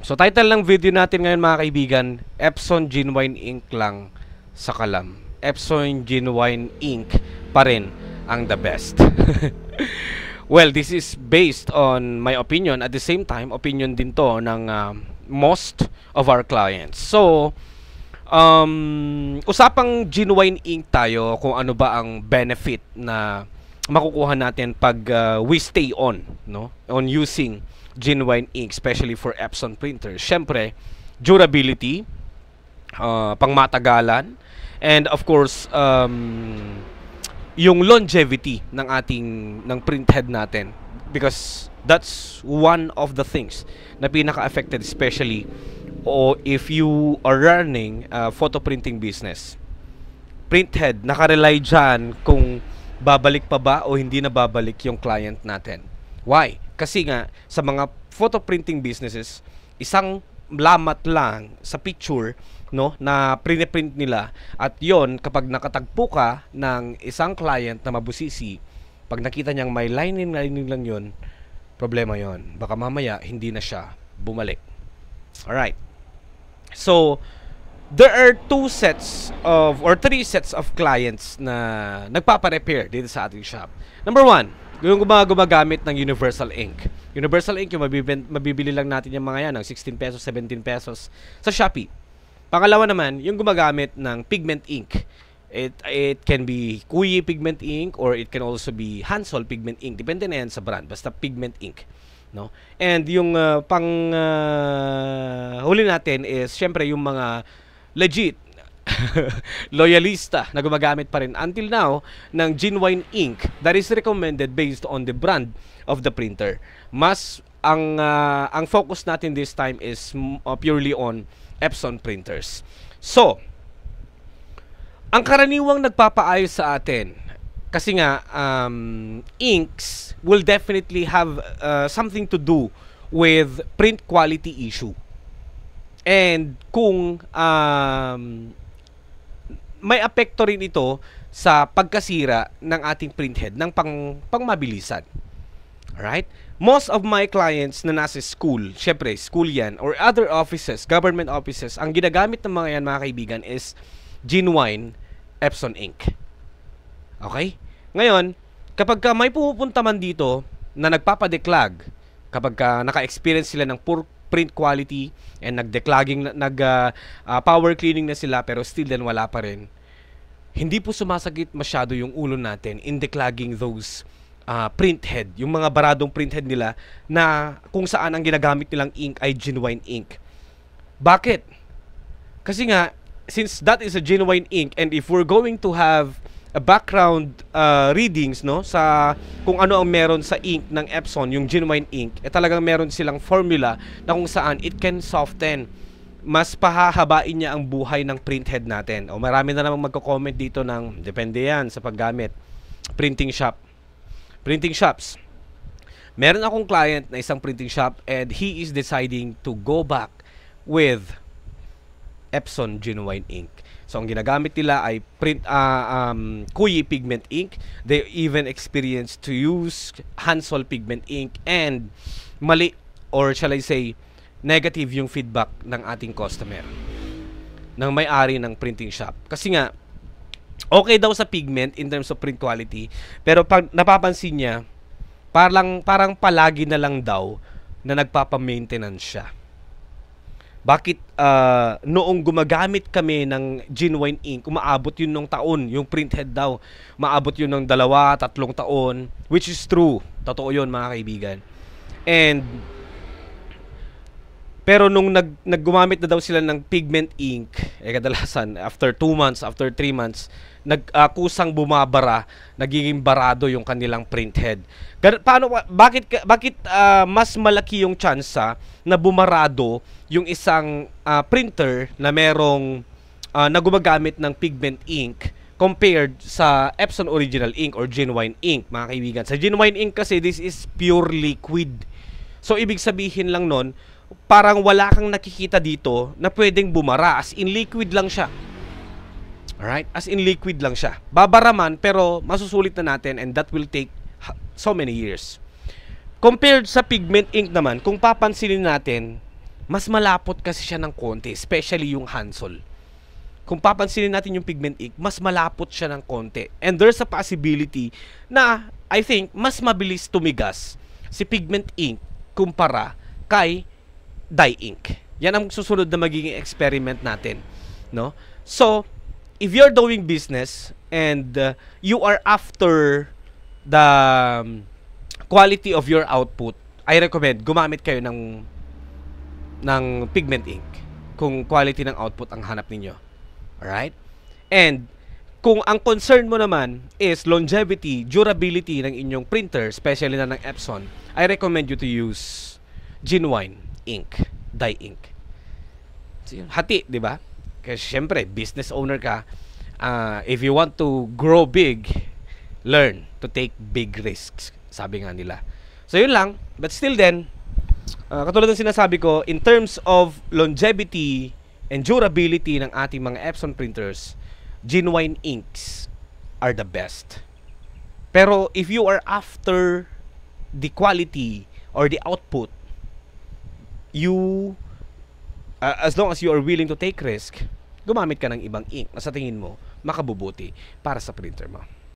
So title ng video natin ngayon mga kaibigan, Epson Genuine Ink lang sa kalam. Epson Genuine Ink pa rin ang the best. Well, this is based on my opinion. At the same time, opinion din to ng most of our clients. So, usapang genuine ink tayo kung ano ba ang benefit na makukuha natin pag we stay on, no? On using genuine ink, especially for Epson printers. Siyempre, durability, pangmatagalan, and of course, yung longevity ng printhead natin, because that's one of the things na pinaka-affected, especially if you are running a photo printing business. Printhead, nakarely dyan kung babalik pa ba o hindi na babalik yung client natin. Why? Kasi nga, sa mga photo printing businesses, isang lamat lang sa picture, no, na print nila, at yon kapag nakatagpo ka ng isang client na mabusisi, pag nakita niyang may lining lang yon, problema yon. Baka mamaya hindi na siya bumalik. Alright. So, there are three sets of clients na nagpapa-repair dito sa ating shop. Number one, yung gumagamit ng Universal Ink. Universal Ink, yung mabibili lang natin yung mga yan ng 16 pesos, 17 pesos sa Shopee. Pangalawa naman, yung gumagamit ng pigment ink. It can be Kuyi pigment ink or it can also be Hansol pigment ink. Depende na yan sa brand, basta pigment ink, no? And yung huli natin is syempre yung mga legit loyalista na gumagamit pa rin until now ng genuine ink that is recommended based on the brand of the printer. Mas ang focus natin this time is purely on Epson printers. So, ang karaniwang nagpapaayos sa atin, kasi nga inks will definitely have something to do with print quality issue. And kung may apekto rin ito sa pagkasira ng ating printhead ng pangmabilisan. Alright? Most of my clients na nasa school, syempre, school yan, or other offices, government offices, ang ginagamit ng mga yan, mga kaibigan, is genuine Epson ink. Okay? Ngayon, kapag may pumupunta man dito na nagpapadeklag, kapag naka-experience sila ng poor print quality and nag-declogging, power cleaning na sila pero still then wala pa rin, hindi po sumasagit masyado yung ulo natin in declogging those printhead, yung mga baradong printhead nila na kung saan ang ginagamit nilang ink ay genuine ink. Bakit? Kasi nga, since that is a genuine ink, and if we're going to have a background readings, no, sa kung ano ang meron sa ink ng Epson, yung genuine ink, talagang meron silang formula na kung saan it can soften, mas pahahabain niya ang buhay ng printhead natin. O marami na namang magko-comment dito ng depende yan sa paggamit. Printing shops. Meron akong client na isang printing shop and he is deciding to go back with Epson genuine ink. So ang ginagamit nila ay Kuyi pigment ink. They even experienced to use Hansol pigment ink, and mali, or shall I say negative, yung feedback ng ating customer, ng may-ari ng printing shop. Kasi nga okay daw sa pigment in terms of print quality, pero pag napapansin niya, parang palagi na lang daw na nagpapa-maintenance siya. Bakit noong gumagamit kami ng genuine ink, umaabot yun ng taon, yung printhead daw, maabot yun ng 2-3 taon, which is true. Totoo yun, mga kaibigan. Pero nung naggumamit na daw sila ng pigment ink, kadalasan after 2 months, after 3 months, kusang bumabara, nagiging barado yung kanilang printhead. Bakit mas malaki yung tsansa na bumarado yung isang printer na merong na gumagamit ng pigment ink compared sa Epson original ink or genuine ink, mga kaibigan? Sa genuine ink kasi, this is pure liquid. So ibig sabihin lang nun, parang wala kang nakikita dito na pwedeng bumara, as in liquid lang siya. Alright? As in liquid lang siya. Babara man, pero masusulit na natin, and that will take so many years. Compared sa pigment ink naman, kung papansinin natin, mas malapot kasi siya ng konti, especially yung Hansol. Kung papansinin natin yung pigment ink, mas malapot siya ng konti. And there's a possibility na, I think, mas mabilis tumigas si pigment ink kumpara kay dye ink. Yan ang susunod na magiging experiment natin, no? So, if you're doing business and you are after the quality of your output, I recommend gumamit kayo ng pigment ink kung quality ng output ang hanap ninyo. Alright? And kung ang concern mo naman is longevity, durability ng inyong printer, especially na ng Epson, I recommend you to use genuine ink, dye ink. So, hati, di ba? Kasi syempre, business owner ka. If you want to grow big, learn to take big risks. Sabi nga nila. So, yun lang. But still then, katulad ng sinasabi ko, in terms of longevity and durability ng ating mga Epson printers, genuine inks are the best. Pero if you are after the quality or the output, you as long as you are willing to take risk, gumamit ka ng ibang ink na sa tingin mo makabubuti para sa printer mo.